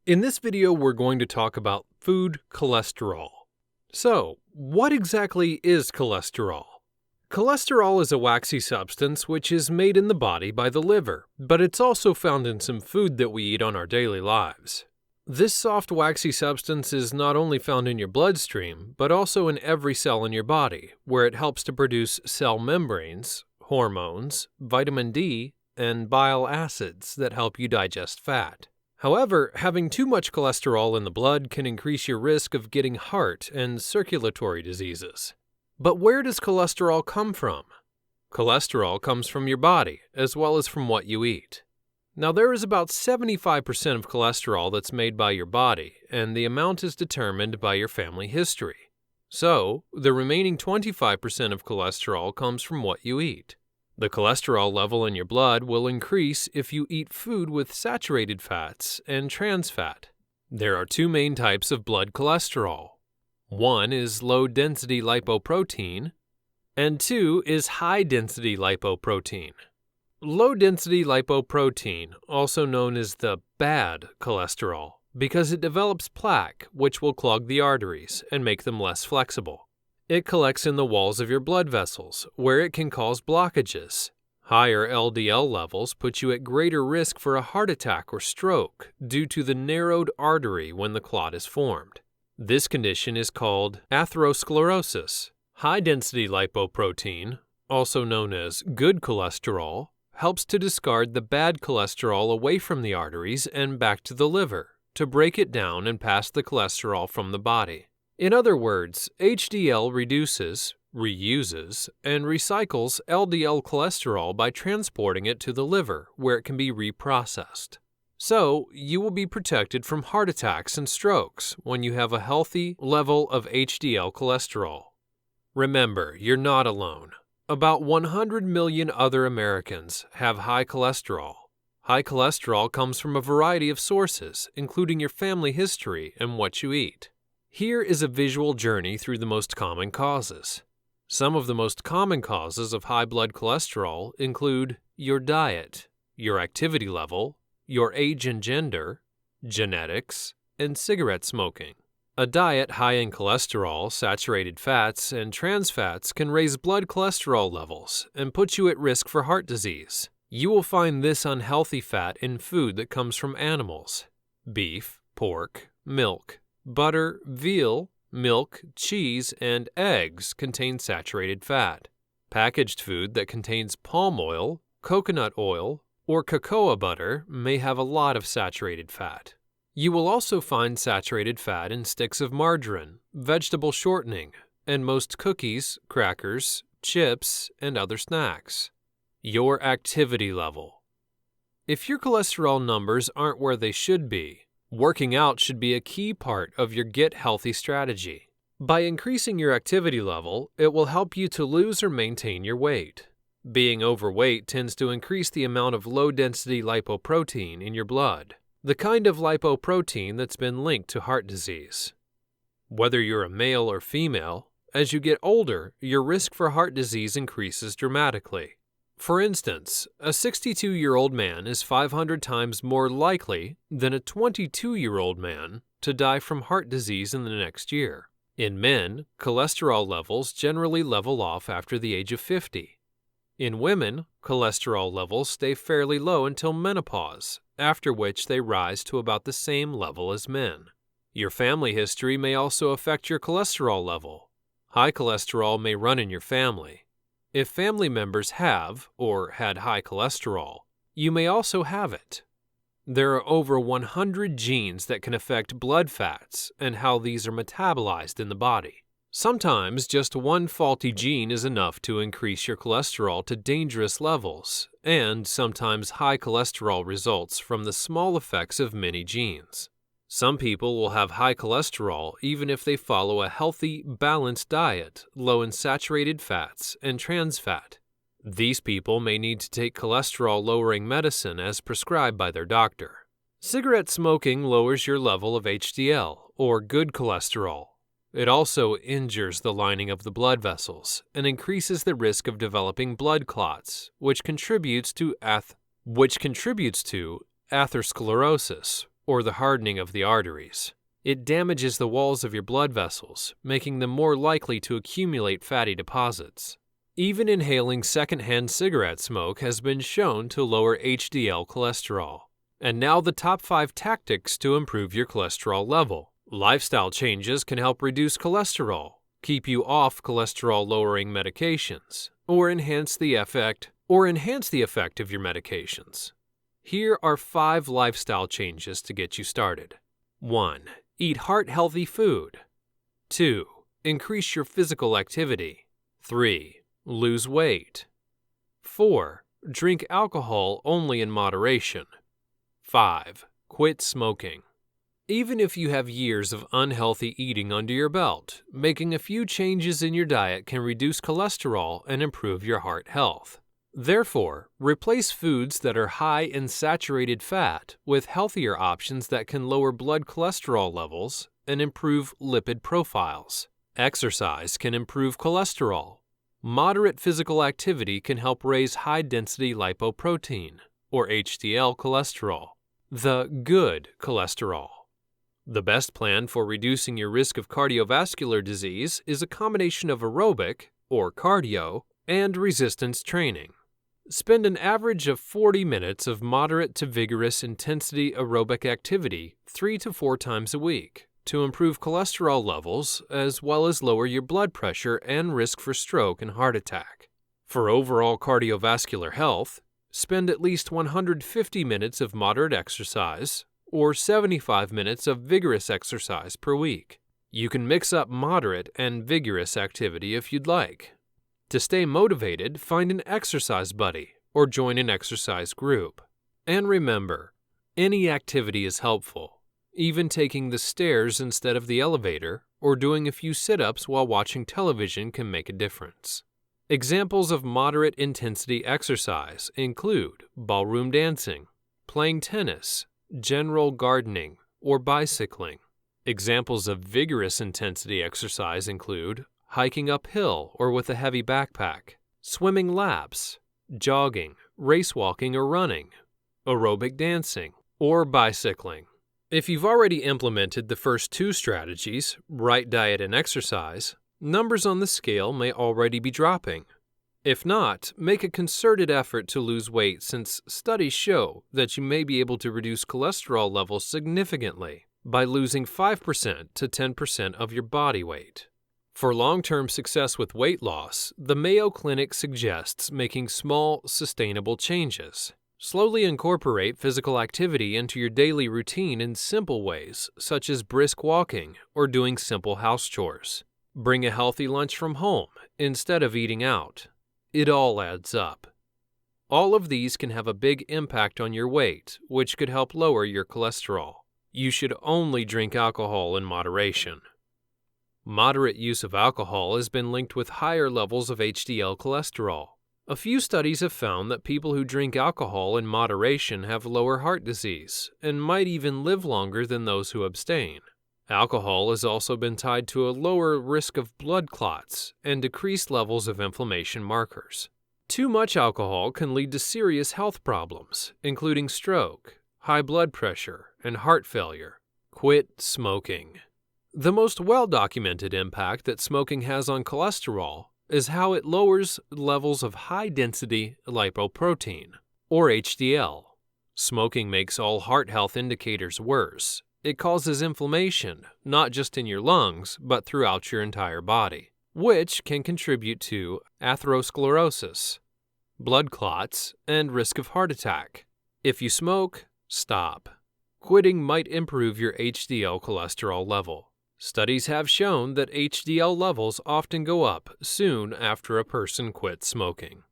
In this video, we're going to talk about food cholesterol. So, what exactly is cholesterol? Cholesterol is a waxy substance which is made in the body by the liver, but it's also found in some food that we eat on our daily lives. This soft waxy substance is not only found in your bloodstream, but also in every cell in your body, where it helps to produce cell membranes, hormones, vitamin D, and bile acids that help you digest fat. However, having too much cholesterol in the blood can increase your risk of getting heart and circulatory diseases. But where does cholesterol come from? Cholesterol comes from your body, as well as from what you eat. Now, there is about 75% of cholesterol that's made by your body, and the amount is determined by your family history. So, the remaining 25% of cholesterol comes from what you eat. The cholesterol level in your blood will increase if you eat food with saturated fats and trans fat. There are two main types of blood cholesterol. One is low-density lipoprotein, and two is high-density lipoprotein. Low-density lipoprotein, also known as the bad cholesterol, because it develops plaque which will clog the arteries and make them less flexible. It collects in the walls of your blood vessels, where it can cause blockages. Higher LDL levels put you at greater risk for a heart attack or stroke due to the narrowed artery when the clot is formed. This condition is called atherosclerosis. High-density lipoprotein, also known as good cholesterol, helps to discard the bad cholesterol away from the arteries and back to the liver to break it down and pass the cholesterol from the body. In other words, HDL reduces, reuses, and recycles LDL cholesterol by transporting it to the liver, where it can be reprocessed. So, you will be protected from heart attacks and strokes when you have a healthy level of HDL cholesterol. Remember, you're not alone. About 100 million other Americans have high cholesterol. High cholesterol comes from a variety of sources, including your family history and what you eat. Here is a visual journey through the most common causes. Some of the most common causes of high blood cholesterol include your diet, your activity level, your age and gender, genetics, and cigarette smoking. A diet high in cholesterol, saturated fats, and trans fats can raise blood cholesterol levels and put you at risk for heart disease. You will find this unhealthy fat in food that comes from animals: beef, pork, milk, butter, veal, milk, cheese, and eggs contain saturated fat. Packaged food that contains palm oil, coconut oil, or cocoa butter may have a lot of saturated fat. You will also find saturated fat in sticks of margarine, vegetable shortening, and most cookies, crackers, chips, and other snacks. Your activity level. If your cholesterol numbers aren't where they should be, working out should be a key part of your Get Healthy strategy. By increasing your activity level, it will help you to lose or maintain your weight. Being overweight tends to increase the amount of low-density lipoprotein in your blood, the kind of lipoprotein that's been linked to heart disease. Whether you're a male or female, as you get older, your risk for heart disease increases dramatically. For instance, a 62-year-old man is 500 times more likely than a 22-year-old man to die from heart disease in the next year. In men, cholesterol levels generally level off after the age of 50. In women, cholesterol levels stay fairly low until menopause, after which they rise to about the same level as men. Your family history may also affect your cholesterol level. High cholesterol may run in your family. If family members have or had high cholesterol, you may also have it. There are over 100 genes that can affect blood fats and how these are metabolized in the body. Sometimes just one faulty gene is enough to increase your cholesterol to dangerous levels, and sometimes high cholesterol results from the small effects of many genes. Some people will have high cholesterol even if they follow a healthy, balanced diet low in saturated fats and trans fat. These people may need to take cholesterol-lowering medicine as prescribed by their doctor. Cigarette smoking lowers your level of HDL, or good cholesterol. It also injures the lining of the blood vessels and increases the risk of developing blood clots, which contributes to atherosclerosis, or the hardening of the arteries. It damages the walls of your blood vessels, making them more likely to accumulate fatty deposits. Even inhaling secondhand cigarette smoke has been shown to lower HDL cholesterol. And now the top 5 tactics to improve your cholesterol level. Lifestyle changes can help reduce cholesterol, keep you off cholesterol-lowering medications, or enhance the effect of your medications. Here are 5 lifestyle changes to get you started. 1. Eat heart-healthy food. 2. Increase your physical activity. 3. Lose weight. 4. Drink alcohol only in moderation. 5. Quit smoking. Even if you have years of unhealthy eating under your belt, making a few changes in your diet can reduce cholesterol and improve your heart health. Therefore, replace foods that are high in saturated fat with healthier options that can lower blood cholesterol levels and improve lipid profiles. Exercise can improve cholesterol. Moderate physical activity can help raise high-density lipoprotein, or HDL cholesterol, the good cholesterol. The best plan for reducing your risk of cardiovascular disease is a combination of aerobic, or cardio, and resistance training. Spend an average of 40 minutes of moderate to vigorous intensity aerobic activity 3 to 4 times a week to improve cholesterol levels as well as lower your blood pressure and risk for stroke and heart attack. For overall cardiovascular health, spend at least 150 minutes of moderate exercise or 75 minutes of vigorous exercise per week. You can mix up moderate and vigorous activity if you'd like. To stay motivated, find an exercise buddy or join an exercise group. And remember, any activity is helpful. Even taking the stairs instead of the elevator or doing a few sit-ups while watching television can make a difference. Examples of moderate intensity exercise include ballroom dancing, playing tennis, general gardening, or bicycling. Examples of vigorous intensity exercise include hiking uphill or with a heavy backpack, swimming laps, jogging, race walking or running, aerobic dancing, or bicycling. If you've already implemented the first 2 strategies, right diet and exercise, numbers on the scale may already be dropping. If not, make a concerted effort to lose weight since studies show that you may be able to reduce cholesterol levels significantly by losing 5% to 10% of your body weight. For long-term success with weight loss, the Mayo Clinic suggests making small, sustainable changes. Slowly incorporate physical activity into your daily routine in simple ways, such as brisk walking or doing simple house chores. Bring a healthy lunch from home instead of eating out. It all adds up. All of these can have a big impact on your weight, which could help lower your cholesterol. You should only drink alcohol in moderation. Moderate use of alcohol has been linked with higher levels of HDL cholesterol. A few studies have found that people who drink alcohol in moderation have lower heart disease and might even live longer than those who abstain. Alcohol has also been tied to a lower risk of blood clots and decreased levels of inflammation markers. Too much alcohol can lead to serious health problems, including stroke, high blood pressure, and heart failure. Quit smoking. The most well-documented impact that smoking has on cholesterol is how it lowers levels of high-density lipoprotein, or HDL. Smoking makes all heart health indicators worse. It causes inflammation, not just in your lungs, but throughout your entire body, which can contribute to atherosclerosis, blood clots, and risk of heart attack. If you smoke, stop. Quitting might improve your HDL cholesterol level. Studies have shown that HDL levels often go up soon after a person quits smoking.